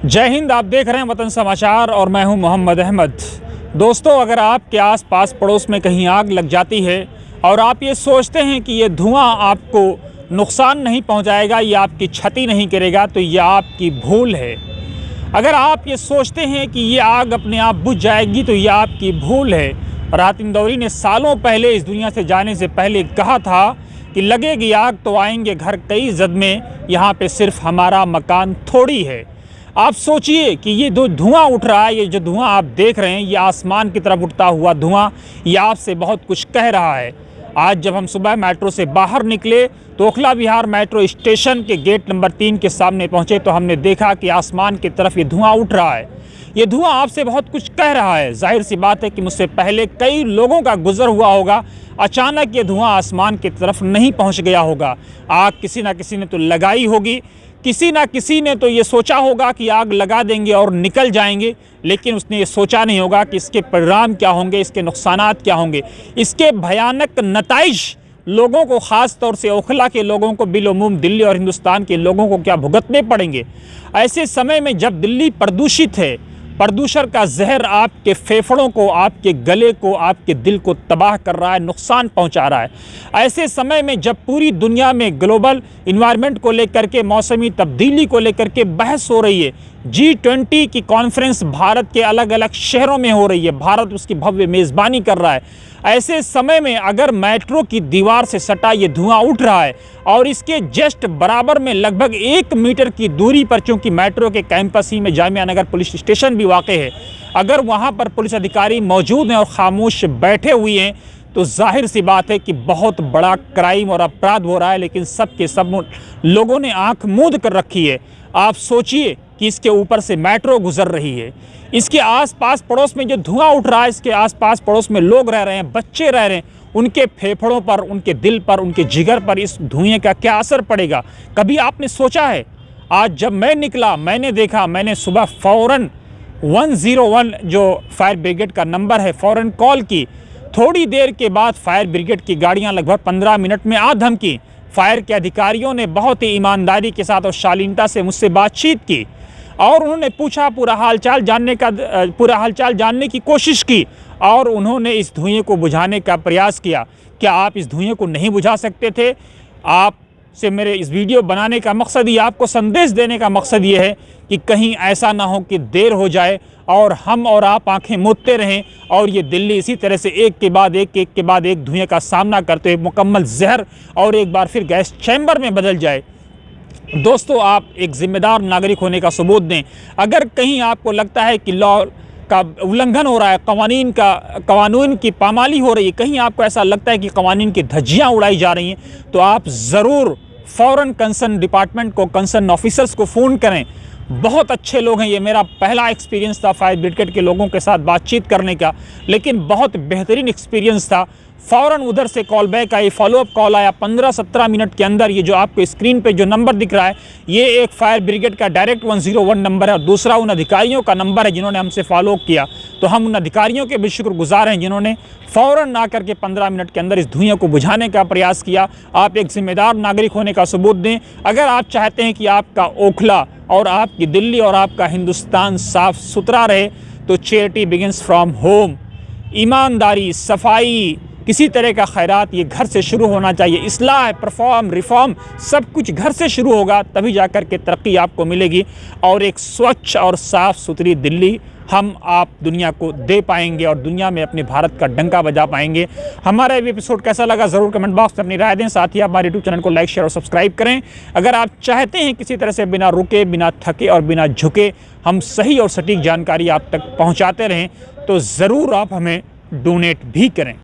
जय हिंद। आप देख रहे हैं वतन समाचार और मैं हूं मोहम्मद अहमद। दोस्तों, अगर आपके आसपास पड़ोस में कहीं आग लग जाती है और आप ये सोचते हैं कि ये धुआं आपको नुकसान नहीं पहुंचाएगा, ये आपकी क्षति नहीं करेगा, तो ये आपकी भूल है। अगर आप ये सोचते हैं कि ये आग अपने आप बुझ जाएगी, तो ये आपकी भूल है। राहत इंदौरी ने सालों पहले इस दुनिया से जाने से पहले कहा था कि लगेगी आग तो आएंगे घर कई जद में, यहाँ पे सिर्फ हमारा मकान थोड़ी है। आप सोचिए कि ये जो धुआं उठ रहा है, ये जो धुआं आप देख रहे हैं, ये आसमान की तरफ उठता हुआ धुआं, ये आपसे बहुत कुछ कह रहा है। आज जब हम सुबह मेट्रो से बाहर निकले तो ओखला विहार मेट्रो स्टेशन के गेट नंबर 3 के सामने पहुंचे तो हमने देखा कि आसमान की तरफ ये धुआं उठ रहा है। ये धुआं आपसे बहुत कुछ कह रहा है। जाहिर सी बात है कि मुझसे पहले कई लोगों का गुजर हुआ होगा, अचानक ये धुआं आसमान की तरफ नहीं पहुंच गया होगा। आग किसी ना किसी ने तो लगाई होगी, किसी ना किसी ने तो ये सोचा होगा कि आग लगा देंगे और निकल जाएंगे, लेकिन उसने ये सोचा नहीं होगा कि इसके परिणाम क्या होंगे, इसके नुकसानात क्या होंगे, इसके भयानक नताइज लोगों को, ख़ास तौर से ओखला के लोगों को, बिलउमूम दिल्ली और हिंदुस्तान के लोगों को क्या भुगतने पड़ेंगे। ऐसे समय में जब दिल्ली प्रदूषित है, प्रदूषण का जहर आपके फेफड़ों को, आपके गले को, आपके दिल को तबाह कर रहा है, नुकसान पहुंचा रहा है। ऐसे समय में जब पूरी दुनिया में ग्लोबल इन्वायरमेंट को लेकर के, मौसमी तब्दीली को लेकर के बहस हो रही है, G20 की कॉन्फ्रेंस भारत के अलग अलग शहरों में हो रही है, भारत उसकी भव्य मेज़बानी कर रहा है। ऐसे समय में अगर मेट्रो की दीवार से सटा ये धुआं उठ रहा है और इसके जस्ट बराबर में लगभग 1 मीटर की दूरी पर, चूंकि मेट्रो के कैंपस ही में जामिया नगर पुलिस स्टेशन भी वाक़ है, अगर वहां पर पुलिस अधिकारी मौजूद हैं और खामोश बैठे हुए हैं, तो जाहिर सी बात है कि बहुत बड़ा क्राइम और अपराध हो रहा है। लेकिन सब लोगों ने आंख मूंद कर रखी है। आप सोचिए कि इसके ऊपर से मेट्रो गुजर रही है, इसके आसपास पड़ोस में जो धुआं उठ रहा है, इसके आसपास पड़ोस में लोग रह रहे हैं, बच्चे रह रहे हैं, उनके फेफड़ों पर, उनके दिल पर, उनके जिगर पर इस धुएं का क्या असर पड़ेगा, कभी आपने सोचा है? आज जब मैं निकला, मैंने देखा, मैंने सुबह फ़ौरन 101 जो फायर ब्रिगेड का नंबर है, फ़ौरन कॉल की। थोड़ी देर के बाद फायर ब्रिगेड की गाड़ियां लगभग 15 मिनट में आ धमकी। फायर के अधिकारियों ने बहुत ही ईमानदारी के साथ और शालीनता से मुझसे बातचीत की और उन्होंने पूछा, पूरा हालचाल जानने की कोशिश की और उन्होंने इस धुएं को बुझाने का प्रयास किया। क्या आप इस धुएं को नहीं बुझा सकते थे? आपसे मेरे इस वीडियो बनाने का मकसद ये, आपको संदेश देने का मकसद ये है कि कहीं ऐसा ना हो कि देर हो जाए और हम और आप आंखें मूंदते रहें और ये दिल्ली इसी तरह से एक के बाद एक धुएं का सामना करते हुए मुकम्मल जहर और एक बार फिर गैस चैम्बर में बदल जाए। दोस्तों, आप एक जिम्मेदार नागरिक होने का सबूत दें। अगर कहीं आपको लगता है कि लॉ का उल्लंघन हो रहा है, कानून की पामाली हो रही है, कहीं आपको ऐसा लगता है कि कानून की धज्जियां उड़ाई जा रही हैं, तो आप ज़रूर फ़ौरन कंसर्न डिपार्टमेंट को, कंसर्न ऑफिसर्स को फ़ोन करें। बहुत अच्छे लोग हैं। ये मेरा पहला एक्सपीरियंस था फायर ब्रिगेड के लोगों के साथ बातचीत करने का, लेकिन बहुत बेहतरीन एक्सपीरियंस था। फ़ौरन उधर से call back I, follow up call आया 15-17 मिनट के अंदर। ये जो आपको स्क्रीन पे जो नंबर दिख रहा है, ये एक फायर ब्रिगेड का डायरेक्ट 101 नंबर है और दूसरा उन अधिकारियों का नंबर है जिन्होंने हमसे फॉलो किया। तो हम उन अधिकारियों के भी शुक्रगुजार हैं जिन्होंने फ़ौरन आकर के 15 मिनट के अंदर इस धुएं को बुझाने का प्रयास किया। आप एक जिम्मेदार नागरिक होने का सबूत दें। अगर आप चाहते हैं कि आपका ओखला और आपकी दिल्ली और आपका हिंदुस्तान साफ़ सुथरा रहे, तो चैरिटी बिगिंस फ्रॉम होम। ईमानदारी, सफाई, किसी तरह का खैरात, ये घर से शुरू होना चाहिए। इस्लाह, परफॉर्म, रिफॉर्म, सब कुछ घर से शुरू होगा, तभी जाकर के तरक्की आपको मिलेगी और एक स्वच्छ और साफ़ सुथरी दिल्ली हम आप दुनिया को दे पाएंगे और दुनिया में अपने भारत का डंका बजा पाएंगे। हमारा ये एपिसोड कैसा लगा ज़रूर कमेंट बॉक्स में अपनी राय दें। साथ ही आप हमारे यूट्यूब चैनल को लाइक, शेयर और सब्सक्राइब करें। अगर आप चाहते हैं किसी तरह से बिना रुके, बिना थके और बिना झुके हम सही और सटीक जानकारी आप तक पहुँचाते रहें, तो ज़रूर आप हमें डोनेट भी करें।